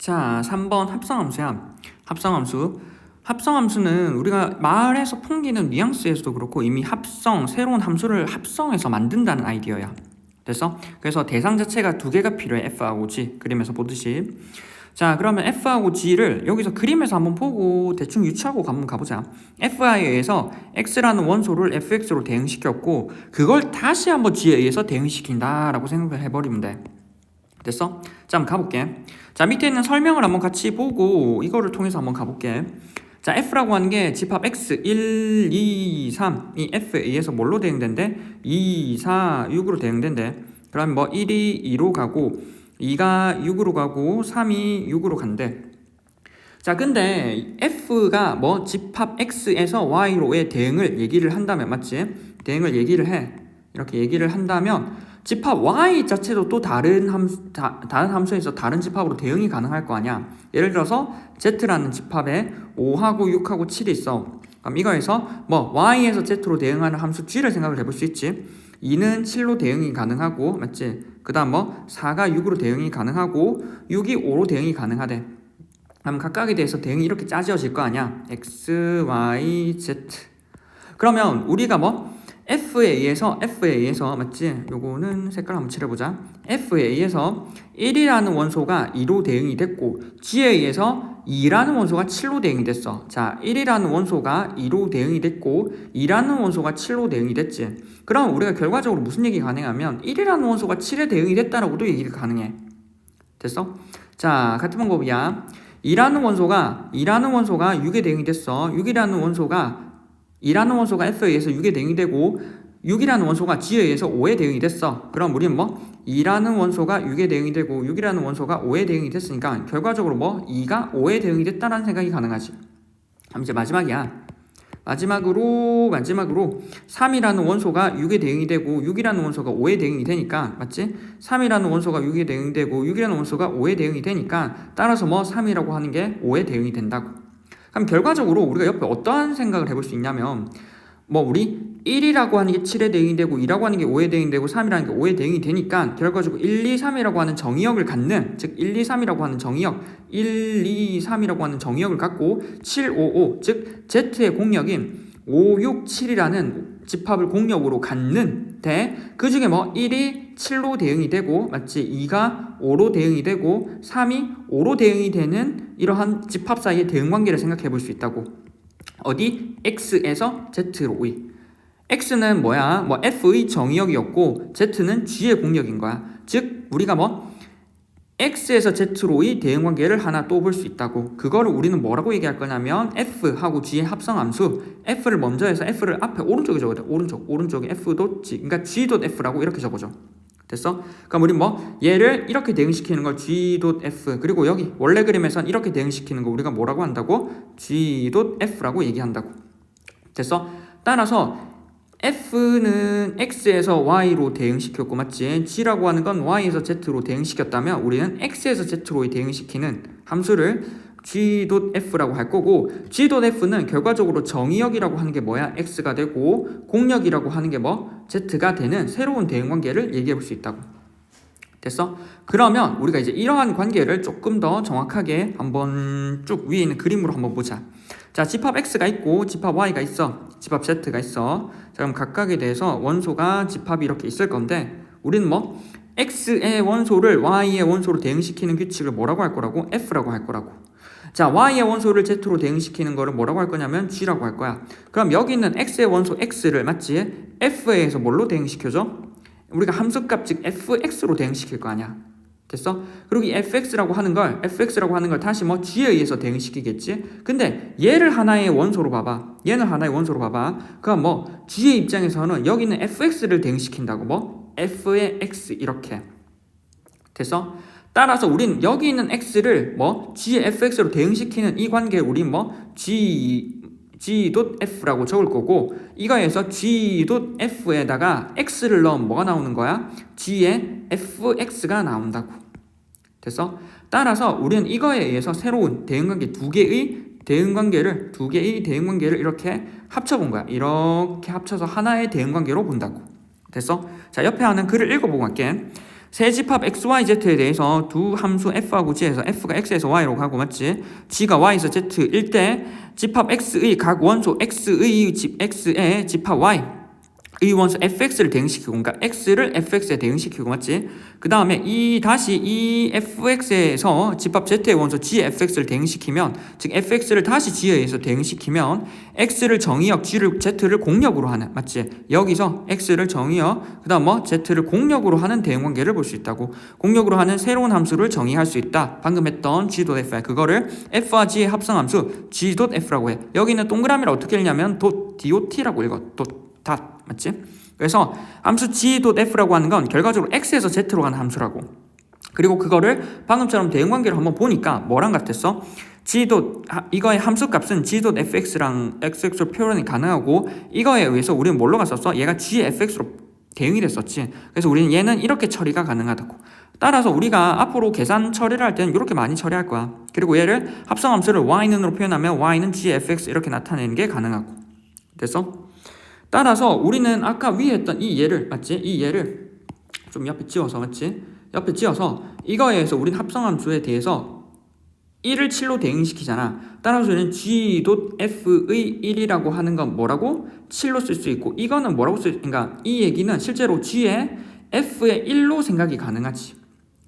자, 3번 합성함수야. 합성함수. 합성함수는 우리가 말에서 풍기는 뉘앙스에서도 그렇고 이미 새로운 함수를 합성해서 만든다는 아이디어야. 됐어? 그래서 대상 자체가 두 개가 필요해. F하고 G. 그림에서 보듯이. 자, 그러면 F하고 G를 여기서 그림에서 한번 보고 대충 유추하고 한번 가보자. F에 의해서 X라는 원소를 Fx로 대응시켰고 그걸 다시 한번 G에 의해서 대응시킨다라고 생각을 해버리면 돼. 됐어? 자, 한번 가볼게. 자, 밑에 있는 설명을 한번 같이 보고 이거를 통해서 한번 가볼게. 자, F라고 하는 게 집합 X 1, 2, 3 이 F에 의해서 뭘로 대응된대? 2, 4, 6으로 대응된대. 그럼 뭐 1이 2로 가고 2가 6으로 가고 3이 6으로 간대. 자, 근데 F가 뭐 집합 X에서 Y로의 대응을 얘기를 한다면 맞지? 대응을 얘기를 해. 이렇게 얘기를 한다면 집합 Y 자체도 또 다른 함수에서 다른 집합으로 대응이 가능할 거 아니야. 예를 들어서 Z라는 집합에 5하고 6하고 7이 있어. 그럼 이거에서 뭐 Y에서 Z로 대응하는 함수 G를 생각을 해볼 수 있지. 2는 7로 대응이 가능하고 맞지? 그 다음 뭐 4가 6으로 대응이 가능하고 6이 5로 대응이 가능하대. 그럼 각각에 대해서 대응이 이렇게 짜져질 거 아니야. X, Y, Z. 그러면 우리가 뭐 F에 의해서 맞지? 요거는 색깔 한번 칠해보자. F에 의해서 1이라는 원소가 2로 대응이 됐고 G에 의해서 2라는 원소가 7로 대응이 됐어. 자, 1이라는 원소가 2로 대응이 됐고 2라는 원소가 7로 대응이 됐지. 그럼 우리가 결과적으로 무슨 얘기가 가능하면 1이라는 원소가 7에 대응이 됐다라고도 얘기가 가능해. 됐어? 자, 같은 방법이야. 2라는 원소가 6에 대응이 됐어. 2라는 원소가 F에 의해서 6에 대응이 되고 6이라는 원소가 G에 의해서 5에 대응이 됐어. 그럼 우리는 뭐 2라는 원소가 6에 대응이 되고 6이라는 원소가 5에 대응이 됐으니까 결과적으로 뭐 2가 5에 대응이 됐다라는 생각이 가능하지. 그럼 이제 마지막이야. 마지막으로 3이라는 원소가 6에 대응이 되고 6이라는 원소가 5에 대응이 되니까 맞지? 3이라는 원소가 6에 대응이 되고 6이라는 원소가 5에 대응이 되니까 따라서 뭐 3이라고 하는 게 5에 대응이 된다고. 그럼 결과적으로 우리가 옆에 어떠한 생각을 해볼 수 있냐면 뭐 우리 1이라고 하는 게 7에 대응이 되고 2라고 하는 게 5에 대응이 되고 3이라는 게 5에 대응이 되니까 결과적으로 1, 2, 3이라고 하는 정의역을 갖는 즉 1, 2, 3이라고 하는 정의역 1, 2, 3이라고 하는 정의역을 갖고 7, 5, 5 즉 Z의 공역인 5, 6, 7이라는 집합을 공역으로 갖는데 그 중에 뭐 1이 7로 대응이 되고 맞지? 2가 5로 대응이 되고 3이 5로 대응이 되는 이러한 집합 사이의 대응 관계를 생각해 볼 수 있다고. 어디? X에서 Z로 X는 뭐야? 뭐 F의 정의역이었고 Z는 G의 공역인 거야. 즉 우리가 뭐 X에서 Z로의 대응 관계를 하나 또 볼 수 있다고. 그거를 우리는 뭐라고 얘기할 거냐면 F하고 G의 합성함수. F를 먼저 해서 F를 앞에 오른쪽에 적어야 돼. 오른쪽에 F.G. 그러니까 G.F라고 이렇게 적어줘. 됐어? 그럼 우리 뭐 얘를 이렇게 대응시키는 걸 G.F 그리고 여기 원래 그림에선 이렇게 대응시키는 거 우리가 뭐라고 한다고? G.F라고 얘기한다고. 됐어? 따라서 F는 X에서 Y로 대응시켰고 맞지? G라고 하는 건 Y에서 Z로 대응시켰다면 우리는 X에서 Z로 대응시키는 함수를 G.F라고 할 거고 G.F는 결과적으로 정의역이라고 하는 게 뭐야? X가 되고 공역이라고 하는 게 뭐? Z가 되는 새로운 대응 관계를 얘기해 볼 수 있다고. 됐어? 그러면 우리가 이제 이러한 관계를 조금 더 정확하게 한번 쭉 위에 있는 그림으로 한번 보자. 자, 집합 X가 있고 집합 Y가 있어. 집합 Z가 있어. 자, 그럼 각각에 대해서 원소가 집합이 이렇게 있을 건데 우리는 뭐 X의 원소를 Y의 원소로 대응시키는 규칙을 뭐라고 할 거라고? F라고 할 거라고. 자, Y의 원소를 Z로 대응시키는 거를 뭐라고 할 거냐면 G라고 할 거야. 그럼 여기 있는 X의 원소 X를 맞지? F에 의해서 뭘로 대응시켜줘? 우리가 함수값 즉 fx로 대응시킬 거 아니야. 됐어? 그리고 이 fx라고 하는 걸 다시 뭐 g에 의해서 대응시키겠지. 근데 얘를 하나의 원소로 봐봐. 그럼 뭐 g의 입장에서는 여기 있는 fx를 대응시킨다고. 뭐 f의 x 이렇게. 됐어? 따라서 우린 여기 있는 x를 뭐 g의 fx로 대응시키는 이 관계를 우린 뭐 G.F라고 적을 거고 이거에서 G.F에다가 X를 넣으면 뭐가 나오는 거야? G의 Fx가 나온다고. 됐어? 따라서 우리는 이거에 의해서 새로운 대응관계 두 개의 대응관계를 이렇게 합쳐본 거야. 이렇게 합쳐서 하나의 대응관계로 본다고. 됐어? 자, 옆에 하는 글을 읽어보고 갈게. 세 집합 xyz에 대해서 두 함수 f하고 g에서 f가 x에서 y로 가고 맞지? g가 y에서 z일 때 집합 x의 각 원소 x의 x의 집합 y 의 원소 fx를 대응시키고 그러니까 x를 fx에 대응시키고 맞지? 그 다음에 다시 이 fx에서 집합 z의 원소 gfx를 대응시키면 즉 fx를 다시 g에 의해서 대응시키면 x를 정의역 z를 공역으로 하는 맞지? 여기서 x를 정의역 그 다음 뭐 z를 공역으로 하는 대응관계를 볼 수 있다고. 공역으로 하는 새로운 함수를 정의할 수 있다. 방금 했던 g.f 그거를 f와 g의 합성함수 g.f라고 해. 여기는 동그라미를 어떻게 읽냐면 dot라고 읽어. 닷 맞지? 그래서 함수 g.f라고 하는 건 결과적으로 x에서 z로 가는 함수라고. 그리고 그거를 방금처럼 대응관계를 한번 보니까 뭐랑 같았어? 이거의 함수값은 g.fx랑 xx로 표현이 가능하고 이거에 의해서 우리는 뭘로 갔었어? 얘가 gfx로 대응이 됐었지. 그래서 우리는 얘는 이렇게 처리가 가능하다고. 따라서 우리가 앞으로 계산 처리를 할 때는 이렇게 많이 처리할 거야. 그리고 얘를 합성함수를 y는으로 표현하면 y는 gfx 이렇게 나타내는 게 가능하고. 됐어? 따라서 우리는 아까 위에 했던 이 얘를 맞지? 이 얘를 좀 옆에 지워서 맞지? 옆에 지어서 이거에 의해서 우린 합성함수에 대해서 1을 7로 대응시키잖아. 따라서 우리는 g.f의 1이라고 하는 건 뭐라고? 7로 쓸 수 있고 이거는 뭐라고 그러니까 이 얘기는 실제로 g의 f의 1로 생각이 가능하지.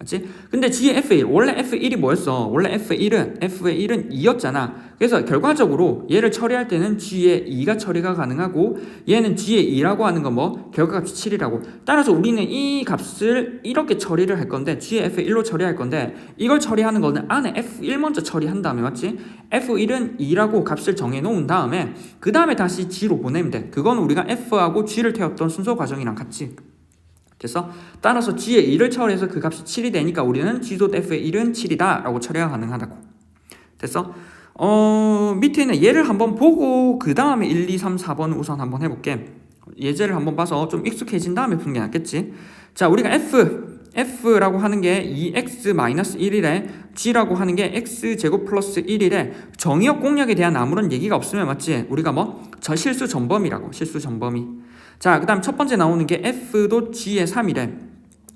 맞지? 근데 g의 f1 원래 f1이 뭐였어? 원래 f1은 2였잖아. 그래서 결과적으로 얘를 처리할 때는 g의 2가 처리가 가능하고 얘는 g의 2라고 하는 건 뭐? 결과값이 7이라고. 따라서 우리는 이 값을 이렇게 처리를 할 건데 g의 f1로 처리할 건데 이걸 처리하는 거는 안에 f1 먼저 처리한 다음에 맞지? f1은 2라고 값을 정해 놓은 다음에 그 다음에 다시 g로 보내면 돼. 그건 우리가 f하고 g를 태웠던 순서 과정이랑 같이. 됐어? 따라서 g의 2를 처리해서 그 값이 7이 되니까 우리는 g.f의 1은 7이다 라고 처리가 가능하다고. 됐어? 밑에 있는 얘를 한번 보고 그 다음에 1, 2, 3, 4번을 우선 한번 해볼게. 예제를 한번 봐서 좀 익숙해진 다음에 푸는 게 낫겠지. 자, 우리가 f라고 하는 게 2x-1이래 g라고 하는 게 x제곱 플러스 1이래. 정의역 공역에 대한 아무런 얘기가 없으면 맞지? 우리가 뭐? 실수 전범이라고. 실수 전범이. 자, 그 다음 첫 번째 나오는 게 f도 g의 3이래.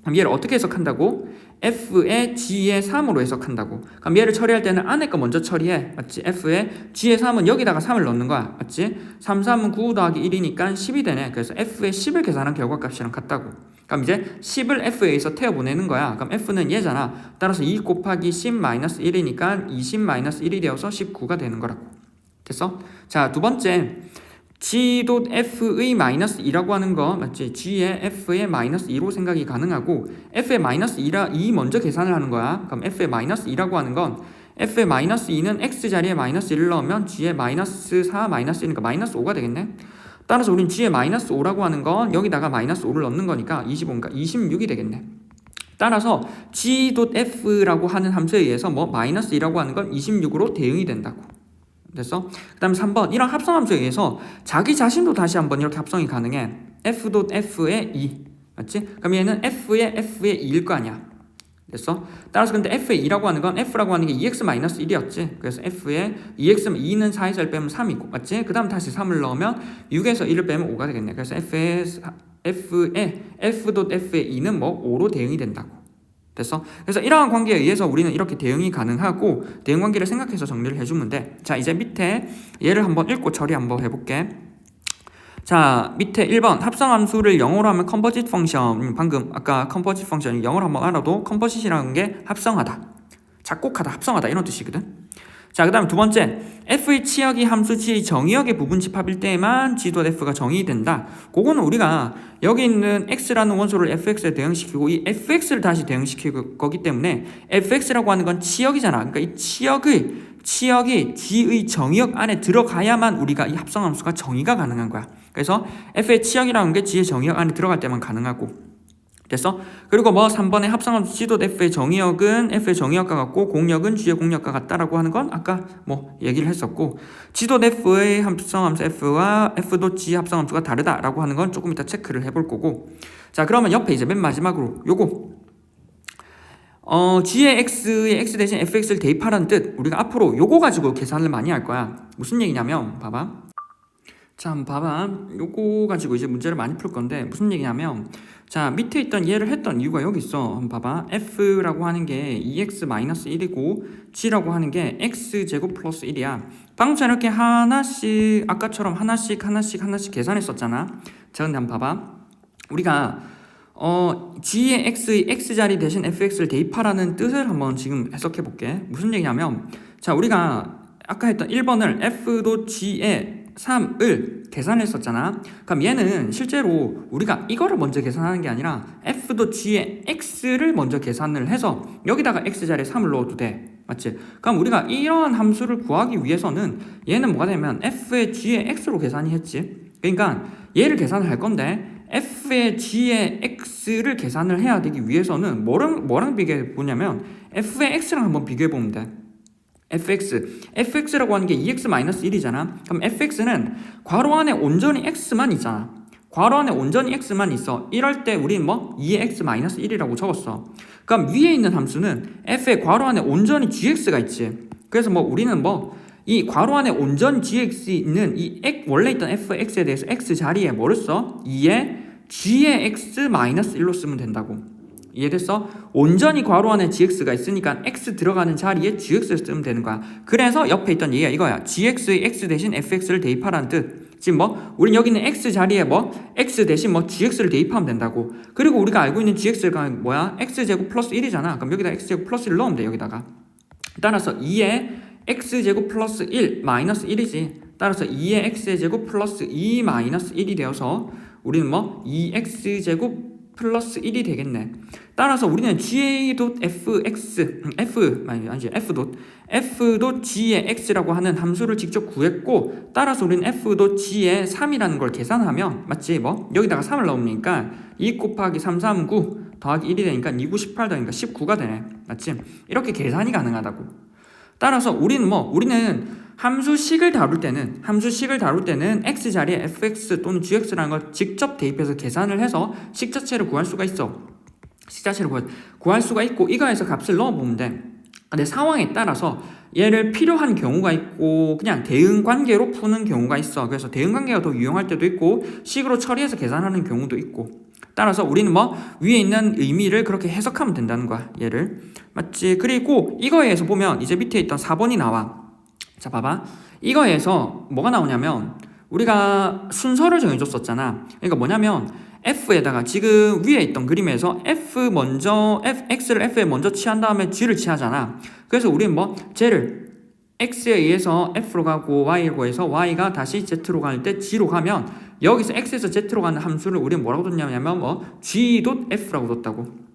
그럼 얘를 어떻게 해석한다고? f의 g의 3으로 해석한다고. 그럼 얘를 처리할 때는 안에 거 먼저 처리해. 맞지? f의 g의 3은 여기다가 3을 넣는 거야. 맞지? 3, 3은 9 더하기 1이니까 10이 되네. 그래서 f의 10을 계산한 결과값이랑 같다고. 그럼 이제 10을 f에 의해서 태워보내는 거야. 그럼 f는 얘잖아. 따라서 2 곱하기 10-1이니까 20-1이 되어서 19가 되는 거라고. 됐어? 자, 두 번째 g.f의 마이너스 2라고 하는 거 맞지? g의 f의 마이너스 2로 생각이 가능하고 f의 마이너스 2 먼저 계산을 하는 거야. 그럼 f의 마이너스 2라고 하는 건 f의 마이너스 2는 x 자리에 마이너스 1을 넣으면 g의 마이너스 4 마이너스 1이니까 마이너스 5가 되겠네. 따라서 우린 g의 마이너스 5라고 하는 건 여기다가 마이너스 5를 넣는 거니까 25니까 26이 되겠네. 따라서 g.f라고 하는 함수에 의해서 뭐 마이너스 2라고 하는 건 26으로 대응이 된다고. 됐어? 그 다음에 3번 이런 합성함수에 의해서 자기 자신도 다시 한번 이렇게 합성이 가능해. f.f의 2 맞지? 그럼 얘는 f의 2일 거 아니야. 됐어? 따라서 근데 f의 2라고 하는 건 f라고 하는 게 2x-1이었지. 그래서 f의 2는 4에서 1 빼면 3이고 맞지? 그 다음 다시 3을 넣으면 6에서 1을 빼면 5가 되겠네. 그래서 f.f의 2는 뭐 5로 대응이 된다고. 됐어? 그래서 이러한 관계에 의해서 우리는 이렇게 대응이 가능하고 대응 관계를 생각해서 정리를 해주면 돼. 자, 이제 밑에 얘를 한번 읽고 처리 한번 해볼게. 자, 밑에 1번 합성함수를 영어로 하면 컴포짓 펑션. 방금 아까 컴포짓 펑션이 영어로 한번 알아도 컴포짓이라는 게 합성하다, 작곡하다, 합성하다 이런 뜻이거든. 자, 그 다음에 두 번째 f의 치역이 함수 g의 정의역의 부분 집합일 때에만 g.f가 정의된다. 그거는 우리가 여기 있는 x라는 원소를 fx에 대응시키고 이 fx를 다시 대응시킬 거기 때문에 fx라고 하는 건 치역이잖아. 그러니까 이 치역이 g의 정의역 안에 들어가야만 우리가 이 합성함수가 정의가 가능한 거야. 그래서 f의 치역이라는 게 g의 정의역 안에 들어갈 때만 가능하고. 됐어? 그리고 뭐 3번의 합성함수 g.f의 정의역은 f의 정의역과 같고 공역은 g의 공역과 같다라고 하는 건 아까 뭐 얘기를 했었고 g.f의 합성함수 f와 f.g 합성함수가 다르다라고 하는 건 조금 이따 체크를 해볼 거고. 자, 그러면 옆에 이제 맨 마지막으로 요거 g의 x의 x 대신 fx를 대입하라는 뜻. 우리가 앞으로 요거 가지고 계산을 많이 할 거야. 무슨 얘기냐면 봐봐. 자, 한번 봐봐. 요거 가지고 이제 문제를 많이 풀 건데 무슨 얘기냐면, 자, 밑에 있던 얘를 했던 이유가 여기 있어. 한번 봐봐. f라고 하는 게 2x-1이고 g라고 하는 게 x제곱 플러스 1이야. 방금 이렇게 하나씩 아까처럼 하나씩 계산했었잖아. 자, 근데 한번 봐봐. 우리가 g의 x의 x자리 대신 fx를 대입하라는 뜻을 한번 지금 해석해 볼게. 무슨 얘기냐면, 자, 우리가 아까 했던 1번을 f도 g의 3을 계산했었잖아. 그럼 얘는 실제로 우리가 이거를 먼저 계산하는 게 아니라 f도 g의 x를 먼저 계산을 해서 여기다가 x자리에 3을 넣어도 돼. 맞지? 그럼 우리가 이러한 함수를 구하기 위해서는 얘는 뭐가 되면 f의 g의 x로 계산이 했지. 그러니까 얘를 계산을 할 건데 f의 g의 x를 계산을 해야 되기 위해서는 뭐랑 비교해 보냐면 f의 x랑 한번 비교해 보면 돼. fx라고 하는 게 2x-1이잖아. 그럼 fx는 괄호 안에 온전히 x만 있잖아. 괄호 안에 온전히 x만 있어. 이럴 때 우리는 뭐 2x-1이라고 적었어. 그럼 위에 있는 함수는 f의 괄호 안에 온전히 gx가 있지. 그래서 뭐 우리는 뭐 이 괄호 안에 온전히 gx 있는 이 원래 있던 fx에 대해서 x 자리에 뭐를 써? 2에 g의 x-1로 쓰면 된다고. 이해됐어? 온전히 괄호 안에 gx가 있으니까 x 들어가는 자리에 gx를 쓰면 되는 거야. 그래서 옆에 있던 얘기가 이거야. gx의 x 대신 fx를 대입하라는 뜻. 지금 뭐 우린 여기 있는 x 자리에 뭐 x 대신 뭐 gx를 대입하면 된다고. 그리고 우리가 알고 있는 gx가 뭐야? x제곱 플러스 1이잖아. 그럼 여기다 x제곱 플러스 1 넣으면 돼. 여기다가. 따라서 2에 x제곱 플러스 1 마이너스 1이지. 따라서 2의 x제곱 플러스 2 마이너스 1이 되어서 우리는 뭐 2x제곱 플러스 1이 되겠네. 따라서 우리는 f도 g의 x라고 하는 함수를 직접 구했고, 따라서 우리는 f도 g의 3이라는 걸 계산하면 맞지? 뭐 여기다가 3을 넣으니까 2 곱하기 3, 3, 9 더하기 1이 되니까 2, 9, 18 더하니까 19가 되네. 맞지? 이렇게 계산이 가능하다고. 따라서 우리는 함수식을 다룰 때는 x 자리에 fx 또는 gx라는 걸 직접 대입해서 계산을 해서 식 자체를 구할 수가 있어. 식 자체를 구할 수가 있고, 이거에서 값을 넣어보면 돼. 근데 상황에 따라서 얘를 필요한 경우가 있고 그냥 대응 관계로 푸는 경우가 있어. 그래서 대응 관계가 더 유용할 때도 있고 식으로 처리해서 계산하는 경우도 있고. 따라서 우리는 뭐 위에 있는 의미를 그렇게 해석하면 된다는 거야. 얘를. 맞지? 그리고 이거에서 보면 이제 밑에 있던 4번이 나와. 자, 봐봐. 이거에서 뭐가 나오냐면 우리가 순서를 정해줬었잖아. 그러니까 뭐냐면 f에다가 지금 위에 있던 그림에서 x를 f에 먼저 취한 다음에 g를 취하잖아. 그래서 우리는 뭐 쟤를 x에 의해서 f로 가고 y로 해서 y가 다시 z로 갈 때 g로 가면 여기서 x에서 z로 가는 함수를 우리는 뭐라고 뒀냐면 뭐 g.f라고 뒀다고.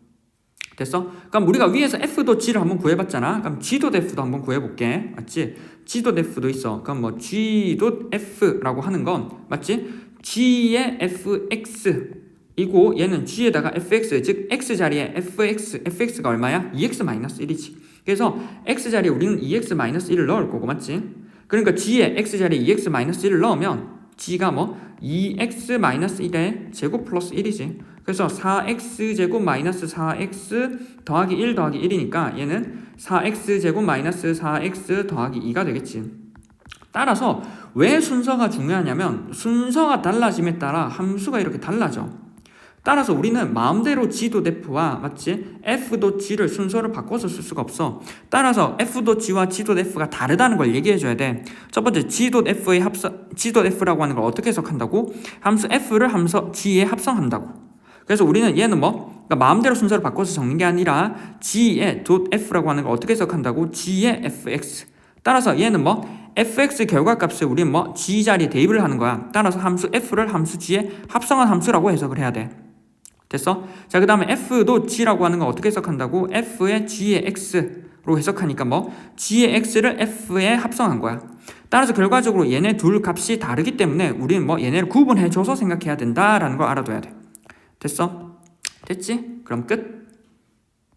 됐어? 그럼 우리가 위에서 f.g를 한번 구해봤잖아. 그럼 g.f도 한번 구해볼게. 맞지? g.f도 있어. 그럼 뭐 g.f라고 하는 건 맞지? g의 fx이고 얘는 g에다가 fx, 즉 x 자리에 fx가 얼마야? 2x-1이지. 그래서 x 자리에 우리는 2x-1을 넣을 거고, 맞지? 그러니까 g에 x 자리에 2x-1을 넣으면 g가 뭐 2x-1의 제곱 플러스 1이지. 그래서 4x제곱 마이너스 4x 더하기 1 더하기 1이니까 얘는 4x제곱 마이너스 4x 더하기 2가 되겠지. 따라서 왜 순서가 중요하냐면 순서가 달라짐에 따라 함수가 이렇게 달라져. 따라서 우리는 마음대로 g.f와 맞지? f.g를 순서를 바꿔서 쓸 수가 없어. 따라서 f.g와 g.f가 다르다는 걸 얘기해줘야 돼. 첫 번째 g.f라고 하는 걸 어떻게 해석한다고? 함수 f를 함수 g에 합성한다고. 그래서 우리는 얘는 뭐 그러니까 마음대로 순서를 바꿔서 적는 게 아니라 g의 .f라고 하는 걸 어떻게 해석한다고? g의 fx. 따라서 얘는 뭐 fx 결과값을 우리는 뭐 g 자리에 대입을 하는 거야. 따라서 함수 f를 함수 g에 합성한 함수라고 해석을 해야 돼. 됐어? 자, 그 다음에 f도 g라고 하는 건 어떻게 해석한다고? f의 g의 x로 해석하니까 뭐 g의 x를 f에 합성한 거야. 따라서 결과적으로 얘네 둘 값이 다르기 때문에 우리는 뭐 얘네를 구분해줘서 생각해야 된다라는 걸 알아둬야 돼. 됐어? 됐지? 그럼 끝.